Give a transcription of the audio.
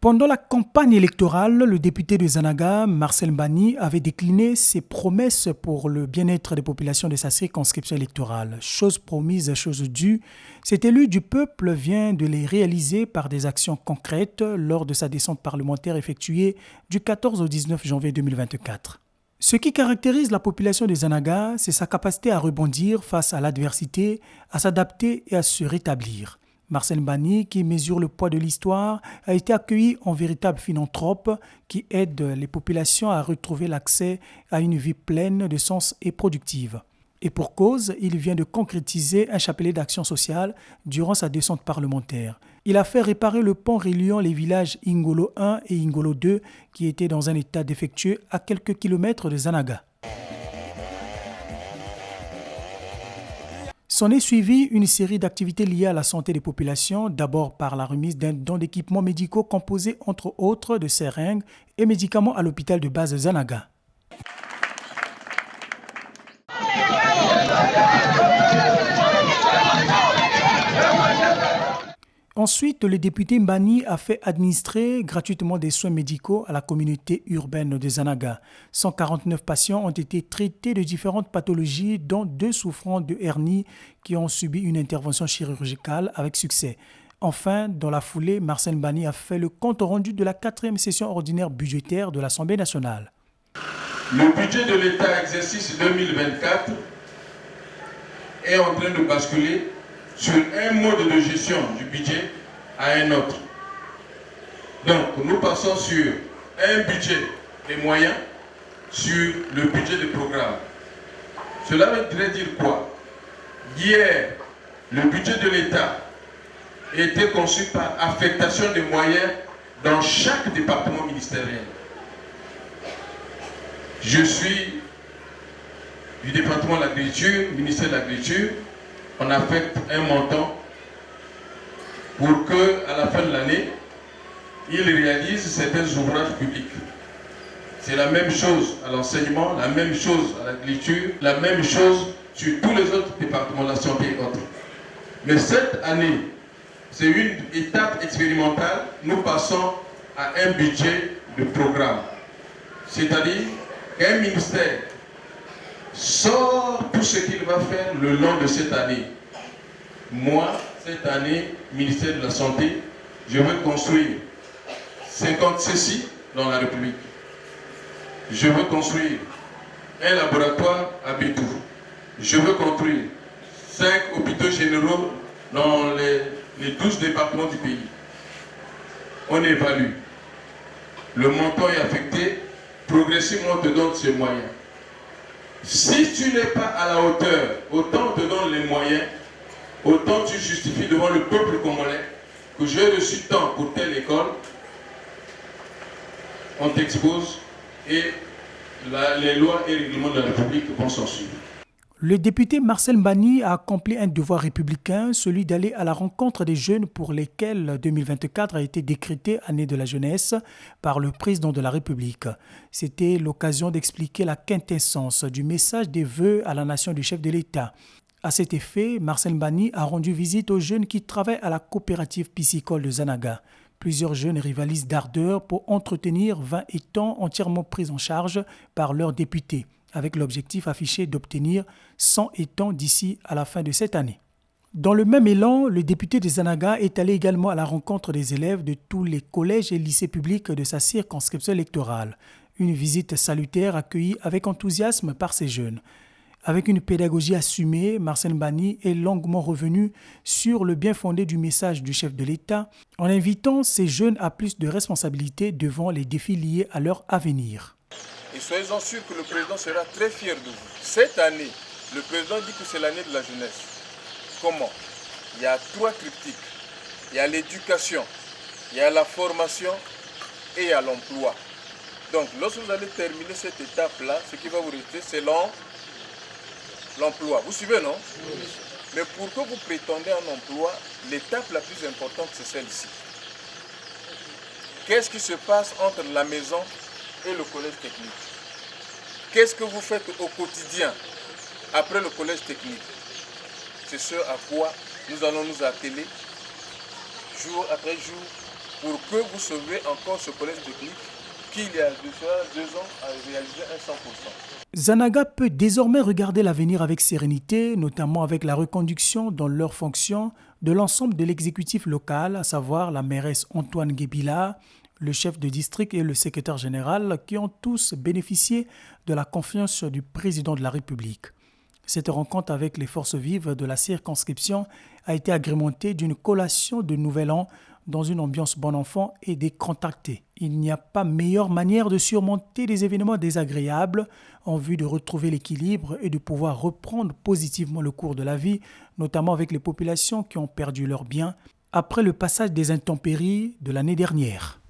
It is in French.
Pendant la campagne électorale, le député de Zanaga, Marcel Mbani, avait décliné ses promesses pour le bien-être des populations de sa circonscription électorale. Chose promise, chose due, cet élu du peuple vient de les réaliser par des actions concrètes lors de sa descente parlementaire effectuée du 14 au 19 janvier 2024. Ce qui caractérise la population de Zanaga, c'est sa capacité à rebondir face à l'adversité, à s'adapter et à se rétablir. Marcel Mbani, qui mesure le poids de l'histoire, a été accueilli en véritable philanthrope qui aide les populations à retrouver l'accès à une vie pleine de sens et productive. Et pour cause, il vient de concrétiser un chapelet d'action sociale durant sa descente parlementaire. Il a fait réparer le pont reliant les villages Ingolo 1 et Ingolo 2 qui étaient dans un état défectueux à quelques kilomètres de Zanaga. S'en est suivi une série d'activités liées à la santé des populations, d'abord par la remise d'un don d'équipements médicaux composés entre autres de seringues et médicaments à l'hôpital de base Zanaga. Ensuite, le député Mbani a fait administrer gratuitement des soins médicaux à la communauté urbaine de Zanaga. 149 patients ont été traités de différentes pathologies, dont 2 souffrant de hernie qui ont subi une intervention chirurgicale avec succès. Enfin, dans la foulée, Marcel Mbani a fait le compte rendu de la 4e session ordinaire budgétaire de l'Assemblée nationale. Le budget de l'État exercice 2024 est en train de basculer sur un mode de gestion du budget à un autre. Donc, nous passons sur un budget des moyens sur le budget des programmes. Cela veut dire quoi? Hier, le budget de l'État était conçu par affectation des moyens dans chaque département ministériel. Je suis du département de l'agriculture, ministère de l'agriculture. On affecte un montant pour qu'à la fin de l'année, il réalise certains ouvrages publics. C'est la même chose à l'enseignement, la même chose à l'agriculture, la même chose sur tous les autres départements de la santé et autres. Mais cette année, c'est une étape expérimentale. Nous passons à un budget de programme. C'est-à-dire qu'un ministère sort tout ce qu'il va faire le long de cette année. Moi, cette année, ministère de la Santé, je veux construire 50 CECI dans la République. Je veux construire un laboratoire à Bétou. Je veux construire 5 hôpitaux généraux dans les 12 départements du pays. On évalue. Le montant est affecté. Progressivement, on te donne ces moyens. Si tu n'es pas à la hauteur, autant on te donne les moyens, autant tu justifies devant le peuple congolais que j'ai reçu tant pour telle école, on t'expose et les lois et règlements de la République vont s'en suivre. Le député Marcel Mbani a accompli un devoir républicain, celui d'aller à la rencontre des jeunes pour lesquels 2024 a été décrété année de la jeunesse par le président de la République. C'était l'occasion d'expliquer la quintessence du message des vœux à la nation du chef de l'État. À cet effet, Marcel Mbani a rendu visite aux jeunes qui travaillent à la coopérative piscicole de Zanaga. Plusieurs jeunes rivalisent d'ardeur pour entretenir 20 étangs entièrement pris en charge par leurs députés, avec l'objectif affiché d'obtenir 100 étangs d'ici à la fin de cette année. Dans le même élan, le député de Zanaga est allé également à la rencontre des élèves de tous les collèges et lycées publics de sa circonscription électorale. Une visite salutaire accueillie avec enthousiasme par ces jeunes. Avec une pédagogie assumée, Marcel Mbani est longuement revenu sur le bien fondé du message du chef de l'État en invitant ces jeunes à plus de responsabilités devant les défis liés à leur avenir. Et soyez-en sûrs que le président sera très fier de vous. Cette année, le président dit que c'est l'année de la jeunesse. Comment? Il y a 3 triptyques. Il y a l'éducation, il y a la formation et il y a l'emploi. Donc, lorsque vous allez terminer cette étape-là, ce qui va vous rester, c'est l'emploi. Vous suivez, non? Oui. Mais pour que vous prétendez un emploi, l'étape la plus importante, c'est celle-ci. Qu'est-ce qui se passe entre la maison et le collège technique? Qu'est-ce que vous faites au quotidien après le collège technique? C'est ce à quoi nous allons nous atteler jour après jour, pour que vous sauviez encore ce collège technique qui, il y a déjà 2 ans, a réalisé un 100%. Zanaga peut désormais regarder l'avenir avec sérénité, notamment avec la reconduction dans leurs fonctions de l'ensemble de l'exécutif local, à savoir la mairesse Antoine Guébila, le chef de district et le secrétaire général, qui ont tous bénéficié de la confiance du président de la République. Cette rencontre avec les forces vives de la circonscription a été agrémentée d'une collation de Nouvel An dans une ambiance bon enfant et décontractée. Il n'y a pas meilleure manière de surmonter des événements désagréables en vue de retrouver l'équilibre et de pouvoir reprendre positivement le cours de la vie, notamment avec les populations qui ont perdu leurs biens après le passage des intempéries de l'année dernière.